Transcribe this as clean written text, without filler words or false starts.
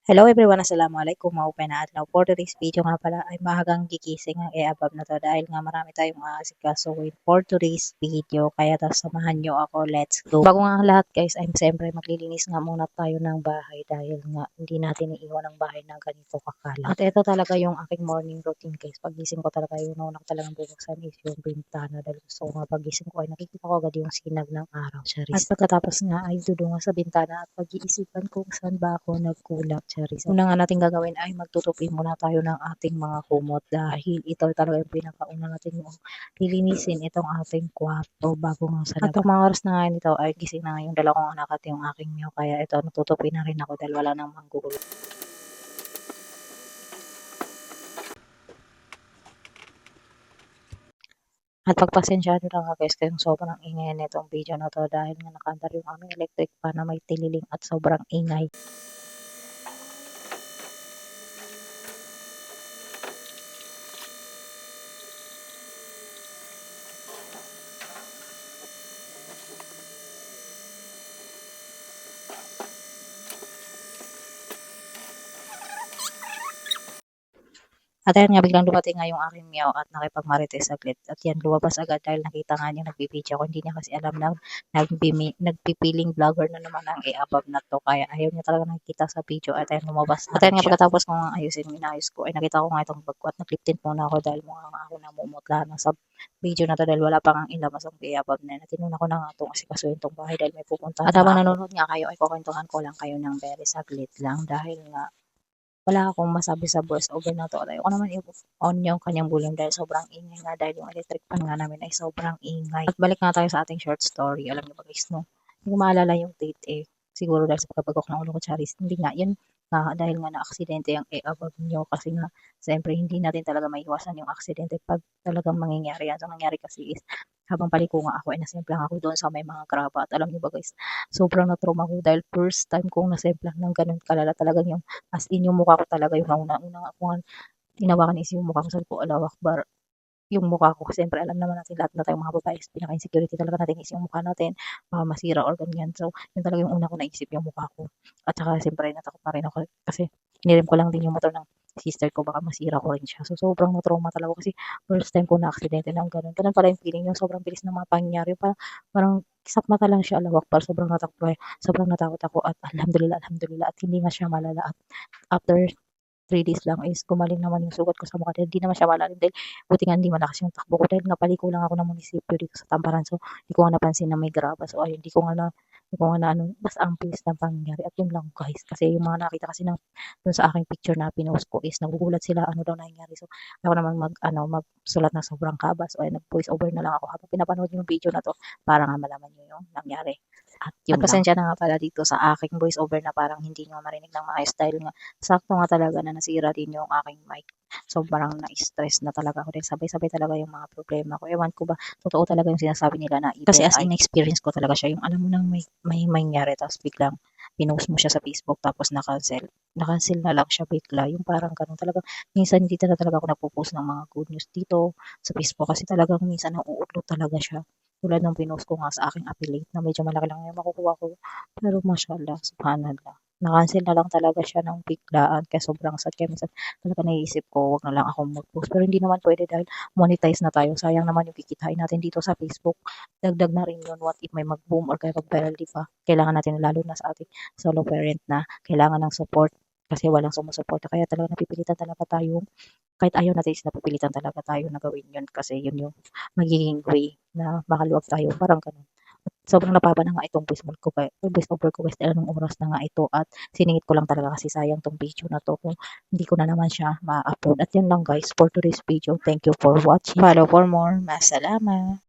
Hello everyone, assalamualaikum, maupe na adlaw. For today's video nga pala ay mahagang gigising ang i-above na to dahil nga marami tayong aasikasuhin for today's video. Kaya samahan nyo ako, let's go. Bago nga ang lahat guys, ay siyempre maglilinis nga muna tayo ng bahay dahil nga hindi natin iiwan ang bahay ng ganito kakalat. At ito talaga yung aking morning routine guys. Pagising ko talaga yung una ko talagang bubuksan is yung bintana dahil gusto ko nga pagising ko ay nakikita ko agad yung sinag ng araw. Charis. At pagkatapos nga ay dudungan sa bintana at pag-iisipan kung saan ba ako nagkulat. Charis. Una nga natin gagawin ay magtutupi muna tayo ng ating mga kumot dahil ito talaga yung pinakauna natin yung lilinisin itong ating kwarto bago nga sa labas. At mga oras na ngayon ito ay gising na nga yung dalawang anak at yung aking meow kaya ito natutupi na rin ako dahil wala nang manggugulo. At pagpasensyahan nyo lang nga guys kayong sobrang ingay nitong video na to dahil nga nakandar yung aming electric pan na may tililing at sobrang ingay. At ayan nga, biglang dumating nga yung aking meow at nakipagmarites saglit. At yan, lumabas agad dahil nakita nga niya nagbibideo ko. Hindi niya kasi alam na nagpipiling vlogger na naman ang i-above na to. Kaya ayaw niya talaga nakikita sa video at ayan, lumabas na. At ayan nga, pagkatapos ko nga ayusin, inayos ko, ay nakita ko nga itong bag ko at naklip din muna ako dahil mukha nga ako namumutla na sa video na to dahil wala pang ang ilabas ang i-above na. Tinuna ko na nga itong asikasuhin itong bahay dahil may pupuntahan. At habang nanonood nga kayo, ay kukwentuhan ko lang kayo ng very saglit lang dahil nga wala akong masabi sa voice over na to. At ayoko naman i-on yung kanyang volume dahil sobrang ingay nga dahil yung electric pan nga namin ay sobrang ingay. At balik nga tayo sa ating short story. Alam niyo ba guys, no? Hindi ko maalala yung date eh. Siguro dahil sa pagkabagok ng ulo ko, Charis. Hindi nga, yun dahil nga na-aksidente yung above nyo kasi nga, siyempre hindi natin talaga maiwasan yung aksidente pag talagang mangyayari yan. So, nangyari kasi is, habang paliko nga ako ay nasemplang ako doon sa may mga graba. At alam niyo ba guys, sobrang na-trauma ko dahil first time kong nasemplang ng ganun kalala talagang yung as in yung mukha ko talaga yung una kung tinawakan is yung mukha ko sabi ko Allahu Akbar yung mukha ko. Siyempre alam naman natin lahat na tayong mga babae is pinaka-insecurity talaga natin is yung mukha natin masira or ganyan. So yun talaga yung una ko naisip yung mukha ko. At saka siyempre natakot na rin ako kasi hinirim ko lang din yung motor ng sister ko baka masira ko rin siya. So sobrang na-trauma talaga kasi first time ko na aksidente ng ganun. Ganun pala yung feeling yung sobrang bilis ng mga pangyayari. Parang kisap mata lang siya Allahu Akbar. Sobrang natakot ako at alhamdulillah at hindi nga siya malala at after 3 days lang is gumaling naman yung sugat ko sa mukha dahil hindi naman siya malalim dahil buti nga hindi malakas yung takbo ko dahil nga paliko lang ako ng munisipyo dito sa Tamparan. So hindi ko nga napansin na may graba. So ayun, hindi ko nga na ano, basta ang bilis ng pangyayari at yun lang guys. Kasi yung mga nakita kasi ng dun sa aking picture na pinost ko is nagugulat sila ano daw nangyari. So ako naman magsulat na sobrang kaba. So ayun, nag-voice over na lang ako habang pinapanood yung video na to para nga malaman nyo yung nangyari. At yun pasensya na nga pala dito sa aking voice over na parang hindi nyo marinig ng maayos dahil nga sakto nga talaga na nasira din yung aking mic. So parang na-stress na talaga ako dahil sabay-sabay talaga yung mga problema ko. Ewan ko ba, totoo talaga yung sinasabi nila na evil. Kasi as in experience ko talaga siya. Yung alam mo nang may mangyari tapos biglang pinost mo siya sa Facebook tapos na-cancel. Na-cancel na lang siya bigla. Yung parang ganun talaga. Minsan hindi talaga ako nagpo-post ng mga good news dito sa Facebook kasi talagang minsan nauutlot talaga siya. Tulad nung pinost ko nga sa aking affiliate na medyo malaki lang yung makukuha ko. Pero mashallah, subhanallah. Na-cancel na lang talaga siya ng biglaan kaya sobrang sad kaya minsan talaga naiisip ko wag na lang akong mag-post pero hindi naman pwede dahil monetize na tayo sayang naman yung kikitain natin dito sa Facebook dagdag na rin yun what if may mag-boom or kaya mag-viral di ba kailangan natin lalo na sa ating solo parent na kailangan ng support kasi walang sumusuporta kaya talaga napipilitan talaga tayo kahit ayaw natin is napipilitan talaga tayo na gawin yun kasi yun yung magiging way na makaluwag tayo parang ganun. Sobrang napaba na nga itong voice over ko guys dahil nung oras na nga ito at siningit ko lang talaga kasi sayang tong video na to kung hindi ko na naman siya ma-upload. At yun lang guys for today's video. Thank you for watching. Follow for more. Masalama.